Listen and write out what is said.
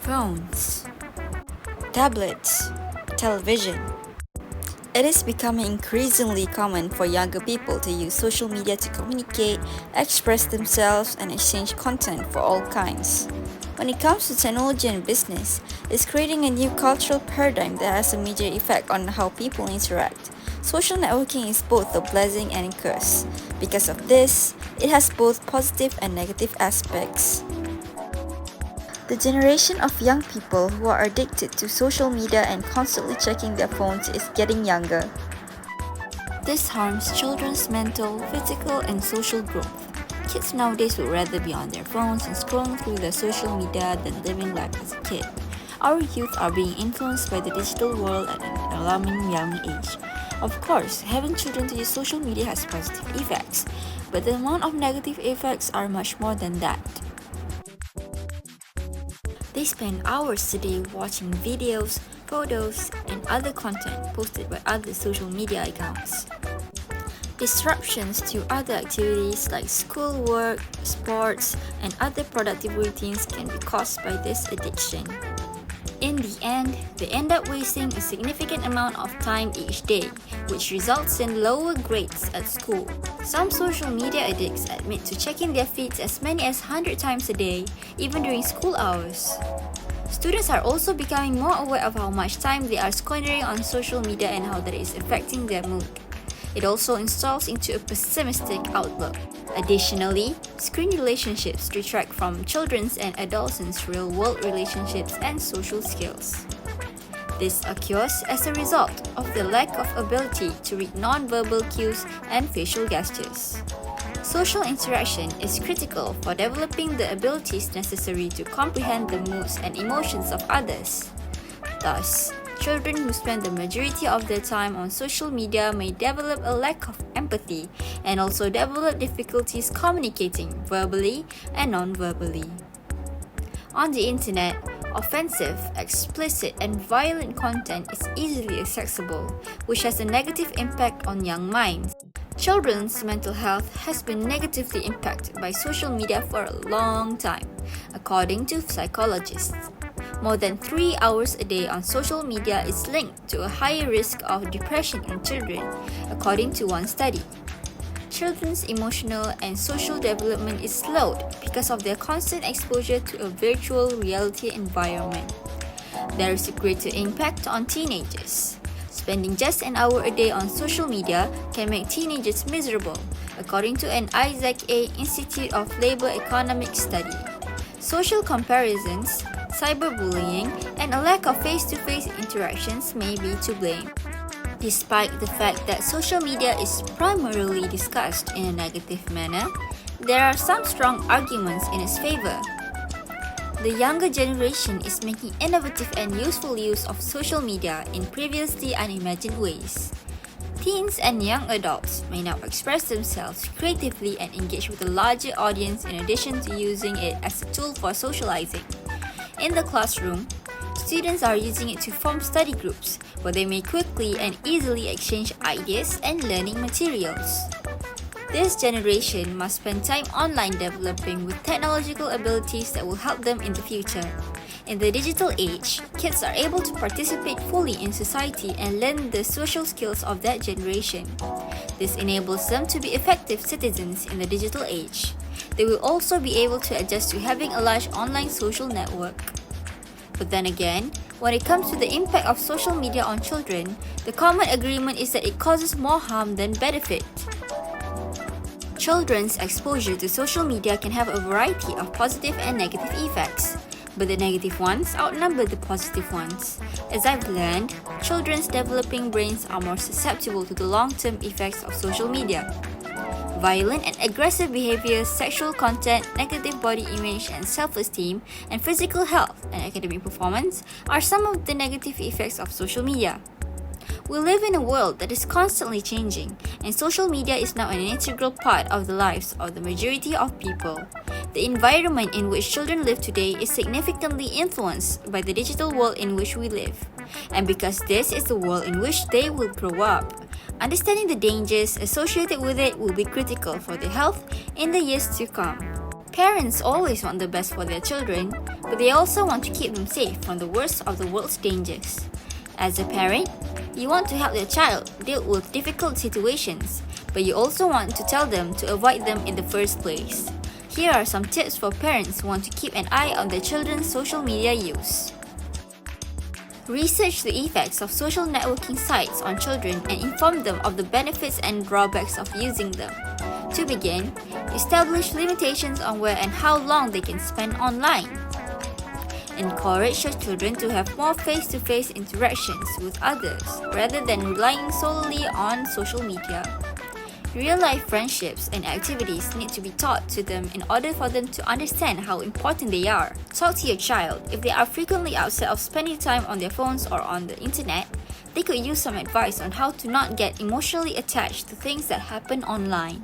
Phones, tablets, television. It is becoming increasingly common for younger people to use social media to communicate, express themselves, and exchange content for all kinds. When it comes to technology and business, it's creating a new cultural paradigm that has a major effect on how people interact. Social networking is both a blessing and a curse. Because of this, it has both positive and negative aspects. The generation of young people who are addicted to social media and constantly checking their phones is getting younger. This harms children's mental, physical, and social growth. Kids nowadays would rather be on their phones and scrolling through their social media than living life as a kid. Our youth are being influenced by the digital world at an alarming young age. Of course, having children to use social media has positive effects, but the amount of negative effects are much more than that. They spend hours a day watching videos, photos, and other content posted by other social media accounts. Disruptions to other activities like schoolwork, sports, and other productive routines can be caused by this addiction. In the end, they end up wasting a significant amount of time each day, which results in lower grades at school. Some social media addicts admit to checking their feeds as many as 100 times a day, even during school hours. Students are also becoming more aware of how much time they are squandering on social media and how that is affecting their mood. It also installs into a pessimistic outlook. Additionally, screen relationships detract from children's and adolescents' real-world relationships and social skills. This occurs as a result of the lack of ability to read non-verbal cues and facial gestures. Social interaction is critical for developing the abilities necessary to comprehend the moods and emotions of others. Thus, children who spend the majority of their time on social media may develop a lack of empathy and also develop difficulties communicating verbally and non-verbally. On the internet, offensive, explicit, and violent content is easily accessible, which has a negative impact on young minds. Children's mental health has been negatively impacted by social media for a long time, according to psychologists. More than 3 hours a day on social media is linked to a higher risk of depression in children, according to one study. Children's emotional and social development is slowed because of their constant exposure to a virtual reality environment. There is a greater impact on teenagers. Spending just an hour a day on social media can make teenagers miserable, according to an Isaac A. Institute of Labor Economics study. Social comparisons, cyberbullying, and a lack of face-to-face interactions may be to blame. Despite the fact that social media is primarily discussed in a negative manner, there are some strong arguments in its favor. The younger generation is making innovative and useful use of social media in previously unimagined ways. Teens and young adults may now express themselves creatively and engage with a larger audience in addition to using it as a tool for socializing. In the classroom, students are using it to form study groups where they may quickly and easily exchange ideas and learning materials. This generation must spend time online developing with technological abilities that will help them in the future. In the digital age, kids are able to participate fully in society and learn the social skills of that generation. This enables them to be effective citizens in the digital age. They will also be able to adjust to having a large online social network. But then again, when it comes to the impact of social media on children, the common agreement is that it causes more harm than benefit. Children's exposure to social media can have a variety of positive and negative effects, but the negative ones outnumber the positive ones. As I've learned, children's developing brains are more susceptible to the long-term effects of social media. Violent and aggressive behavior, sexual content, negative body image and self-esteem, and physical health and academic performance are some of the negative effects of social media. We live in a world that is constantly changing, and social media is now an integral part of the lives of the majority of people. The environment in which children live today is significantly influenced by the digital world in which we live. And because this is the world in which they will grow up, understanding the dangers associated with it will be critical for their health in the years to come. Parents always want the best for their children, but they also want to keep them safe from the worst of the world's dangers. As a parent, you want to help your child deal with difficult situations, but you also want to tell them to avoid them in the first place. Here are some tips for parents who want to keep an eye on their children's social media use. Research the effects of social networking sites on children and inform them of the benefits and drawbacks of using them. To begin, establish limitations on where and how long they can spend online. Encourage your children to have more face-to-face interactions with others rather than relying solely on social media. Real-life friendships and activities need to be taught to them in order for them to understand how important they are. Talk to your child. If they are frequently outside of spending time on their phones or on the internet, they could use some advice on how to not get emotionally attached to things that happen online.